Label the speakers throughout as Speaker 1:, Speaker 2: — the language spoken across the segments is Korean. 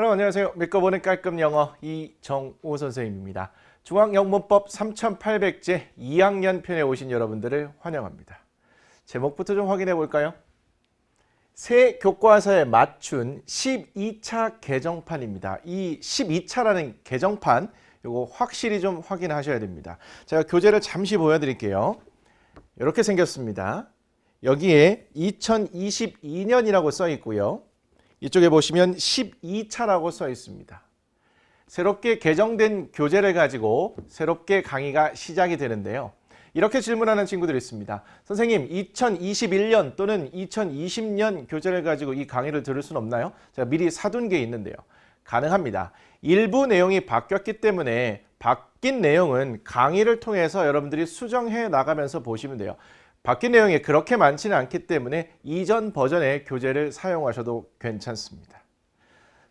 Speaker 1: 여러분 안녕하세요. 믿고 보는 깔끔 영어 이정우 선생님입니다. 중앙영문법 3800제 2학년 편에 오신 여러분들을 환영합니다. 제목부터 좀 확인해 볼까요? 새 교과서에 맞춘 12차 개정판입니다. 이 12차라는 개정판 이거 확실히 좀 확인하셔야 됩니다. 제가 교재를 잠시 보여드릴게요. 이렇게 생겼습니다. 여기에 2022년이라고 써 있고요. 이쪽에 보시면 12차라고 써 있습니다. 새롭게 개정된 교재를 가지고 새롭게 강의가 시작이 되는데요. 이렇게 질문하는 친구들이 있습니다. 선생님, 2021년 또는 2020년 교재를 가지고 이 강의를 들을 수는 없나요? 제가 미리 사둔 게 있는데요. 가능합니다. 일부 내용이 바뀌었기 때문에 바뀐 내용은 강의를 통해서 여러분들이 수정해 나가면서 보시면 돼요. 바뀐 내용이 그렇게 많지는 않기 때문에 이전 버전의 교재를 사용하셔도 괜찮습니다.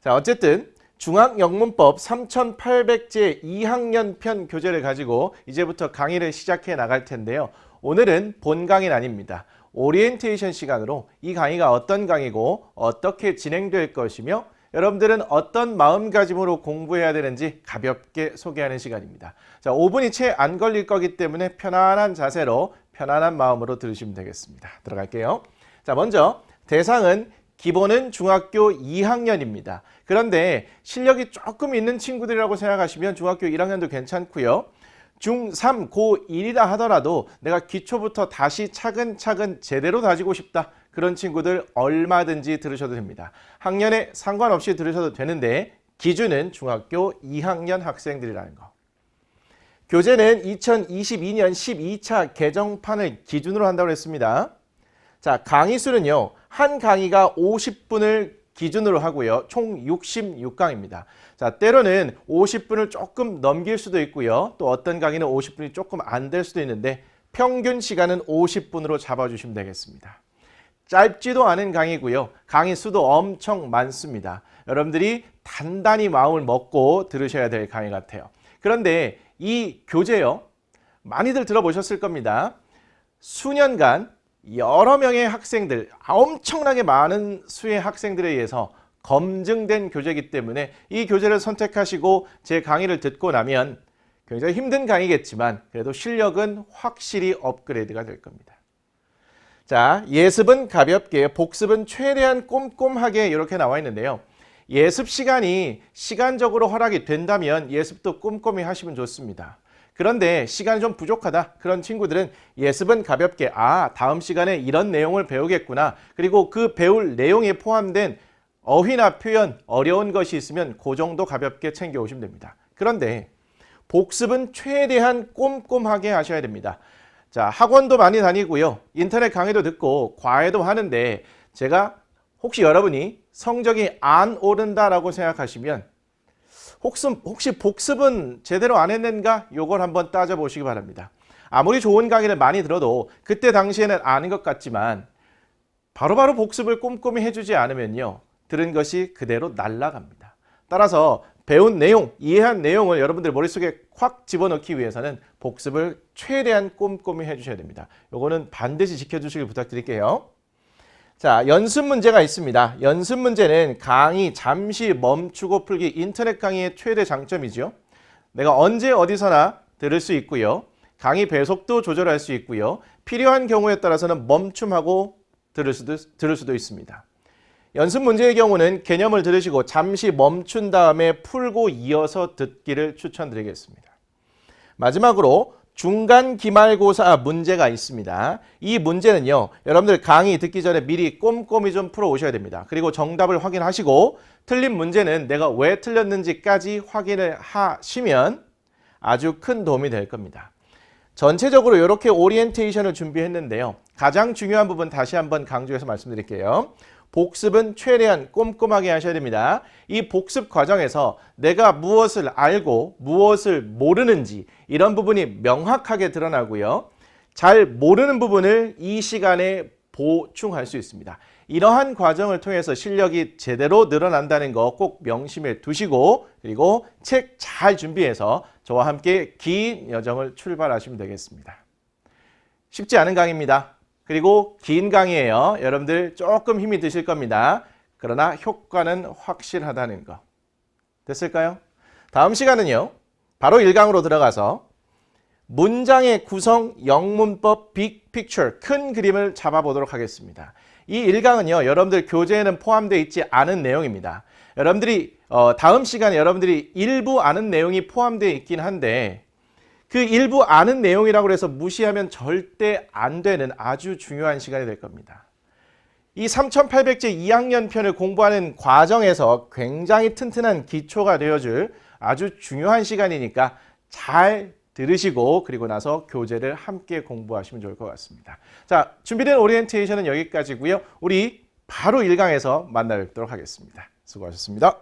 Speaker 1: 자, 어쨌든 중앙영문법 3800제 2학년 편 교재를 가지고 이제부터 강의를 시작해 나갈 텐데요. 오늘은 본 강의는 아닙니다. 오리엔테이션 시간으로 이 강의가 어떤 강의고 어떻게 진행될 것이며 여러분들은 어떤 마음가짐으로 공부해야 되는지 가볍게 소개하는 시간입니다. 자, 5분이 채 안 걸릴 거기 때문에 편안한 자세로 편안한 마음으로 들으시면 되겠습니다. 들어갈게요. 자, 먼저 대상은 기본은 중학교 2학년입니다. 그런데 실력이 조금 있는 친구들이라고 생각하시면 중학교 1학년도 괜찮고요. 중3, 고1이라 하더라도 내가 기초부터 다시 차근차근 제대로 다지고 싶다. 그런 친구들 얼마든지 들으셔도 됩니다. 학년에 상관없이 들으셔도 되는데 기준은 중학교 2학년 학생들이라는 거. 교재는 2022년 12차 개정판을 기준으로 한다고 했습니다. 자, 강의 수는요. 한 강의가 50분을 기준으로 하고요. 총 66강입니다. 자, 때로는 50분을 조금 넘길 수도 있고요. 또 어떤 강의는 50분이 조금 안 될 수도 있는데 평균 시간은 50분으로 잡아주시면 되겠습니다. 짧지도 않은 강의고요. 강의 수도 엄청 많습니다. 여러분들이 단단히 마음을 먹고 들으셔야 될 강의 같아요. 그런데 이 교재요. 많이들 들어보셨을 겁니다. 수년간 여러 명의 학생들, 엄청나게 많은 수의 학생들에 의해서 검증된 교재이기 때문에 이 교재를 선택하시고 제 강의를 듣고 나면 굉장히 힘든 강의겠지만 그래도 실력은 확실히 업그레이드가 될 겁니다. 자, 예습은 가볍게, 복습은 최대한 꼼꼼하게 이렇게 나와 있는데요. 예습 시간이 시간적으로 허락이 된다면 예습도 꼼꼼히 하시면 좋습니다. 그런데 시간이 좀 부족하다. 그런 친구들은 예습은 가볍게, 다음 시간에 이런 내용을 배우겠구나. 그리고 그 배울 내용에 포함된 어휘나 표현, 어려운 것이 있으면 그 정도 가볍게 챙겨오시면 됩니다. 그런데 복습은 최대한 꼼꼼하게 하셔야 됩니다. 자, 학원도 많이 다니고요. 인터넷 강의도 듣고 과외도 하는데 제가 혹시 여러분이 성적이 안 오른다라고 생각하시면 혹시 복습은 제대로 안 했는가? 요걸 한번 따져보시기 바랍니다. 아무리 좋은 강의를 많이 들어도 그때 당시에는 아는 것 같지만 바로바로 복습을 꼼꼼히 해주지 않으면요. 들은 것이 그대로 날아갑니다. 따라서 배운 내용, 이해한 내용을 여러분들 머릿속에 확 집어넣기 위해서는 복습을 최대한 꼼꼼히 해주셔야 됩니다. 요거는 반드시 지켜주시길 부탁드릴게요. 자, 연습 문제가 있습니다. 연습 문제는 강의 잠시 멈추고 풀기 인터넷 강의의 최대 장점이죠. 내가 언제 어디서나 들을 수 있고요. 강의 배속도 조절할 수 있고요. 필요한 경우에 따라서는 멈춤하고 들을 수도 있습니다. 연습 문제의 경우는 개념을 들으시고 잠시 멈춘 다음에 풀고 이어서 듣기를 추천드리겠습니다. 마지막으로 중간 기말고사 문제가 있습니다. 이 문제는요. 여러분들 강의 듣기 전에 미리 꼼꼼히 좀 풀어오셔야 됩니다. 그리고 정답을 확인하시고 틀린 문제는 내가 왜 틀렸는지까지 확인을 하시면 아주 큰 도움이 될 겁니다. 전체적으로 이렇게 오리엔테이션을 준비했는데요. 가장 중요한 부분 다시 한번 강조해서 말씀드릴게요. 복습은 최대한 꼼꼼하게 하셔야 됩니다. 이 복습 과정에서 내가 무엇을 알고 무엇을 모르는지 이런 부분이 명확하게 드러나고요. 잘 모르는 부분을 이 시간에 보충할 수 있습니다. 이러한 과정을 통해서 실력이 제대로 늘어난다는 거 꼭 명심해 두시고 그리고 책 잘 준비해서 저와 함께 긴 여정을 출발하시면 되겠습니다. 쉽지 않은 강의입니다. 그리고 긴 강의예요. 여러분들 조금 힘이 드실 겁니다. 그러나 효과는 확실하다는 거. 됐을까요? 다음 시간은요. 바로 1강으로 들어가서 문장의 구성, 영문법, 빅 픽처, 큰 그림을 잡아보도록 하겠습니다. 이 1강은요. 여러분들 교재에는 포함되어 있지 않은 내용입니다. 여러분들이 다음 시간에 여러분들이 일부 아는 내용이 포함되어 있긴 한데 그 일부 아는 내용이라고 해서 무시하면 절대 안 되는 아주 중요한 시간이 될 겁니다. 이 3800제 2학년 편을 공부하는 과정에서 굉장히 튼튼한 기초가 되어줄 아주 중요한 시간이니까 잘 들으시고 그리고 나서 교재를 함께 공부하시면 좋을 것 같습니다. 자, 준비된 오리엔테이션은 여기까지고요. 우리 바로 1강에서 만나 뵙도록 하겠습니다. 수고하셨습니다.